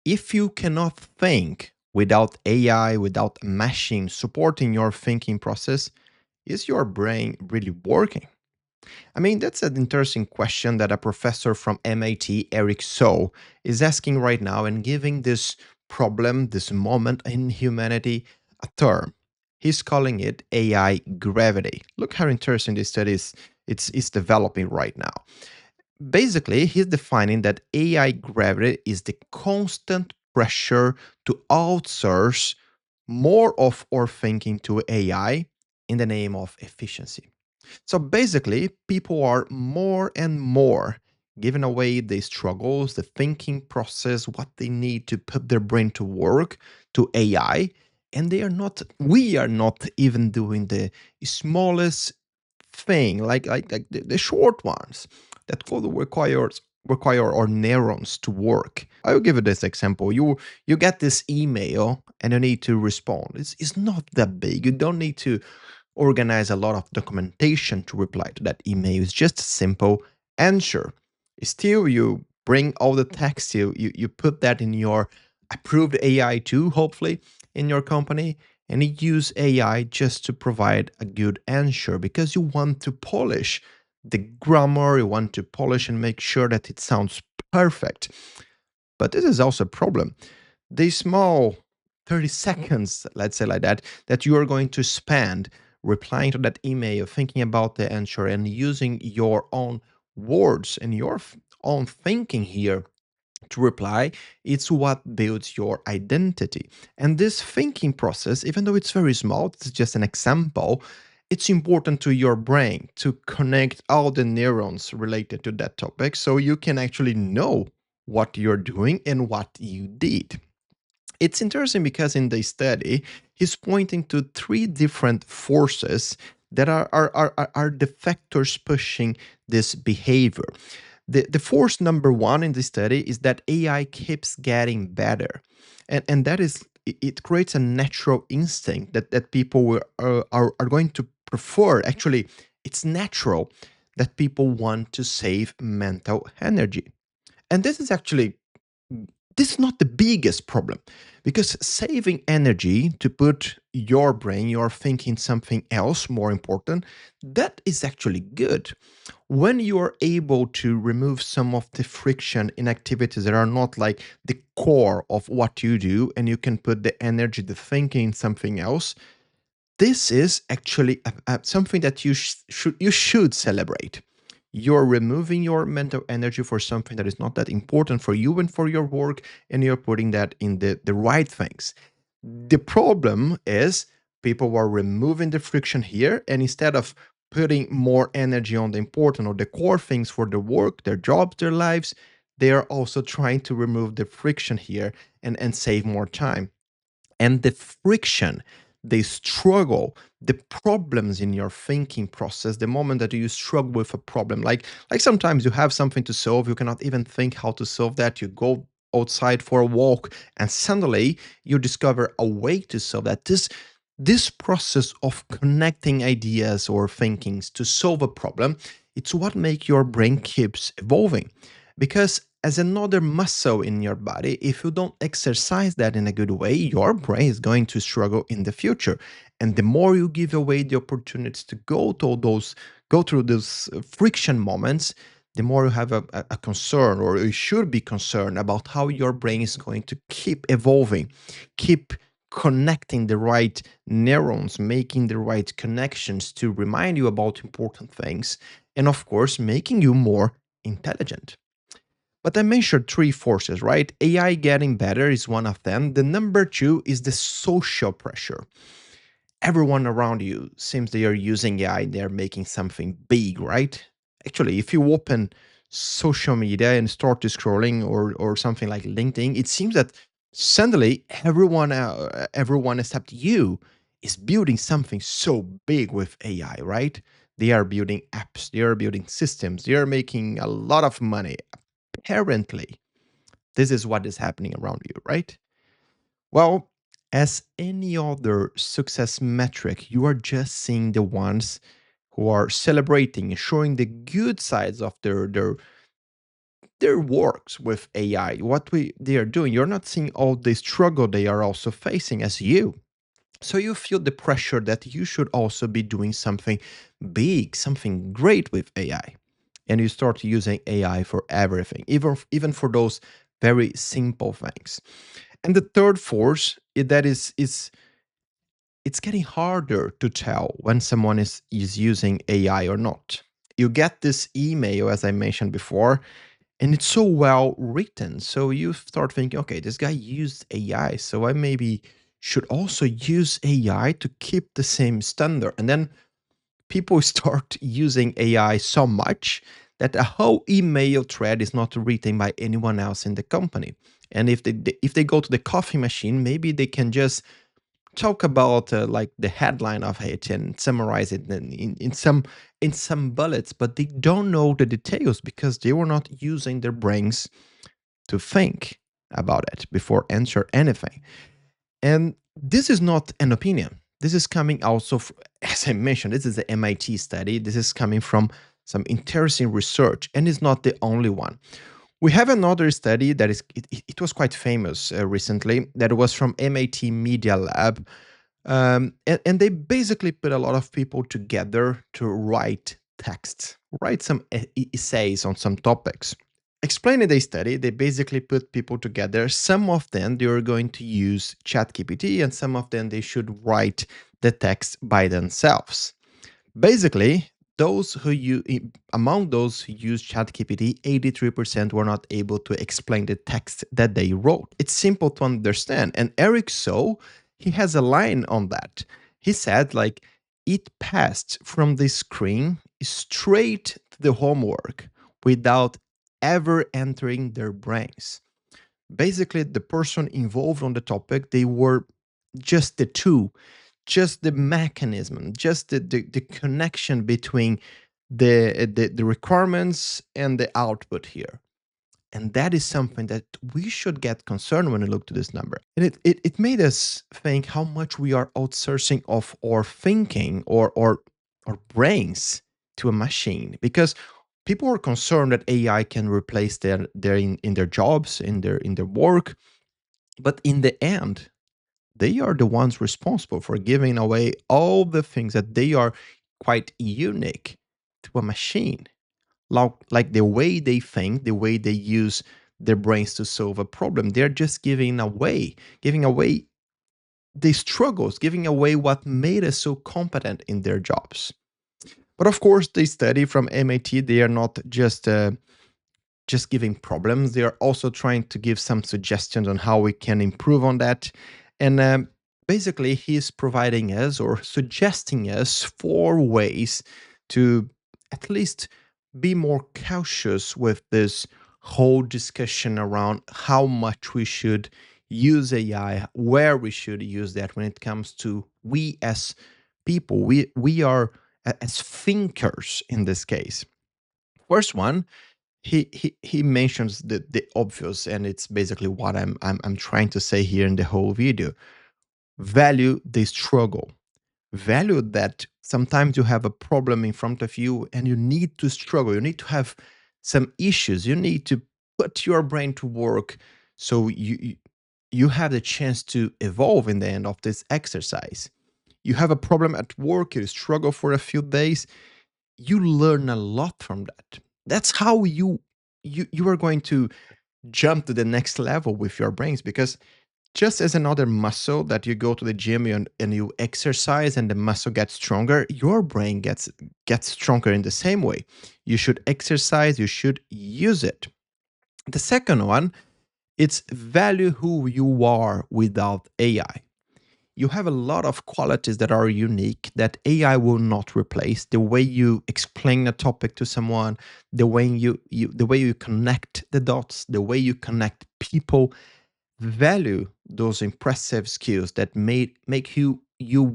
If you cannot think without AI, without machine supporting your thinking process, is your brain really working? I mean, that's an interesting question that a professor from MIT, Eric So, is asking right now and giving this problem, this moment in humanity, a term. He's calling it AI gravity. Look how interesting this study is developing right now. Basically, he's defining that AI gravity is the constant pressure to outsource more of our thinking to AI in the name of efficiency. So basically, people are more and more giving away the struggles, the thinking process, what they need to put their brain to work to AI. And we are not even doing the smallest thing, like the short ones that could require our neurons to work. I will give you this example. You get this email and you need to respond. It's not that big. You don't need to organize a lot of documentation to reply to that email. It's just a simple answer. Still, you bring all the text, you put that in your approved AI tool, hopefully, in your company, and you use AI just to provide a good answer because you want to polish the grammar, you want to polish and make sure that it sounds perfect. But this is also a problem. These small 30 seconds, let's say like that, that you are going to spend replying to that email, thinking about the answer, and using your own words and your own thinking here to reply, it's what builds your identity. And this thinking process, even though it's very small, it's just an example, it's important to your brain to connect all the neurons related to that topic so you can actually know what you're doing and what you did. It's interesting because in the study, he's pointing to three different forces that are the factors pushing this behavior. The force number one in the study is that AI keeps getting better. And that is, it creates a natural instinct that people are going to prefer. Actually, it's natural that people want to save mental energy. And this is not the biggest problem because saving energy to put your brain, your thinking something else more important, that is actually good. When you are able to remove some of the friction in activities that are not like the core of what you do and you can put the energy, the thinking in something else, this is actually something that you should celebrate. You're removing your mental energy for something that is not that important for you and for your work, and you're putting that in the right things. The problem is people are removing the friction here, and instead of putting more energy on the important or the core things for the work, their jobs, their lives, they are also trying to remove the friction here and save more time. And the friction, the struggle, the problems in your thinking process, the moment that you struggle with a problem, like sometimes you have something to solve, you cannot even think how to solve that, you go outside for a walk and suddenly you discover a way to solve that. This process of connecting ideas or thinkings to solve a problem, it's what make your brain keeps evolving. Because as another muscle in your body, if you don't exercise that in a good way, your brain is going to struggle in the future. And the more you give away the opportunities to go through those friction moments, the more you have a concern, or you should be concerned about how your brain is going to keep evolving, keep connecting the right neurons, making the right connections to remind you about important things, and of course, making you more intelligent. But I mentioned three forces, right? AI getting better is one of them. The number two is the social pressure. Everyone around you seems they are using AI, they're making something big, right? Actually, if you open social media and start to scrolling or something like LinkedIn, it seems that suddenly everyone except you is building something so big with AI, right? They are building apps, they are building systems, they are making a lot of money. Apparently, this is what is happening around you, right? Well, as any other success metric, you are just seeing the ones who are celebrating, showing the good sides of their their works with AI, they are doing. You're not seeing all the struggle they are also facing as you. So you feel the pressure that you should also be doing something big, something great with AI. And you start using AI for everything, even for those very simple things. And the third force that is it's getting harder to tell when someone is using AI or not. You get this email, as I mentioned before, and it's so well written. So you start thinking, okay, this guy used AI, so I maybe should also use AI to keep the same standard. And then people start using AI so much that a whole email thread is not written by anyone else in the company. And if they go to the coffee machine, maybe they can just talk about like the headline of it and summarize it in some bullets, but they don't know the details because they were not using their brains to think about it before answer anything. And this is not an opinion. This is coming also, as I mentioned, this is the MIT study. This is coming from some interesting research, and it's not the only one. We have another study that it was quite famous recently, that was from MIT Media Lab. And they basically put a lot of people together to write text, write some essays on some topics. Explaining the study, they basically put people together. Some of them they are going to use ChatGPT, and some of them they should write the text by themselves. Basically, among those who use ChatGPT, 83% were not able to explain the text that they wrote. It's simple to understand. And Eric So, he has a line on that. He said, like, it passed from the screen straight to the homework without ever entering their brains. Basically, the person involved on the topic, they were just the two, just the mechanism, just the connection between the requirements and the output here. And that is something that we should get concerned when we look to this number. And it made us think how much we are outsourcing of our thinking or our brains to a machine. Because people are concerned that AI can replace their in their jobs, in their work. But in the end, they are the ones responsible for giving away all the things that they are quite unique to a machine. Like the way they think, the way they use their brains to solve a problem, they're just giving away the struggles, giving away what made us so competent in their jobs. But of course, they study from MIT, they are not just giving problems. They are also trying to give some suggestions on how we can improve on that. And basically, he's providing us or suggesting us 4 ways to at least be more cautious with this whole discussion around how much we should use AI, where we should use that when it comes to we as people. We are as thinkers in this case. First one, he mentions the obvious, and it's basically what I'm trying to say here in the whole video. Value the struggle. Value that sometimes you have a problem in front of you and you need to struggle. You need to have some issues. You need to put your brain to work so you have the chance to evolve in the end of this exercise. You have a problem at work, you struggle for a few days, you learn a lot from that. That's how you are going to jump to the next level with your brains, because just as another muscle that you go to the gym and you exercise and the muscle gets stronger, your brain gets stronger in the same way. You should exercise, you should use it. The second one, it's value who you are without AI. You have a lot of qualities that are unique that AI will not replace. The way you explain a topic to someone, the way you connect the dots, the way you connect people. Value those impressive skills that make you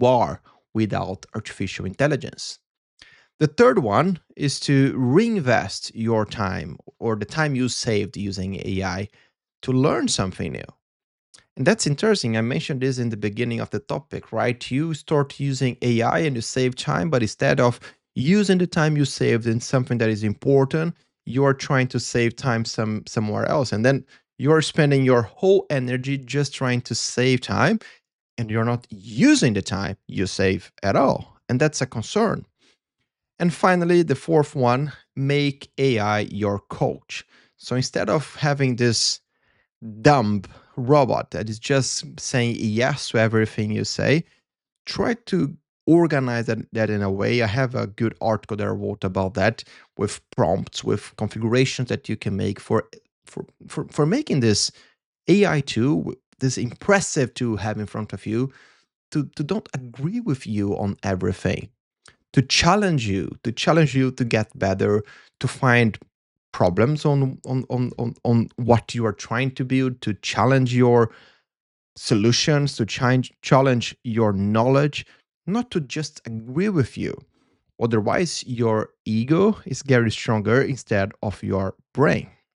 are without artificial intelligence. The third one is to reinvest your time or the time you saved using AI to learn something new. And that's interesting. I mentioned this in the beginning of the topic, right? You start using AI and you save time, but instead of using the time you saved in something that is important, you are trying to save time somewhere else, and then you're spending your whole energy just trying to save time, and you're not using the time you save at all, and that's a concern. And finally, the fourth one, make AI your coach. So instead of having this dumb robot that is just saying yes to everything you say, try to organize that in a way. I have a good article that I wrote about that, with prompts, with configurations that you can make for making this AI tool, this impressive tool have in front of you, to don't agree with you on everything, to challenge you to get better, to find problems on what you are trying to build, to challenge your solutions, to challenge your knowledge, not to just agree with you. Otherwise, your ego is getting stronger instead of your brain.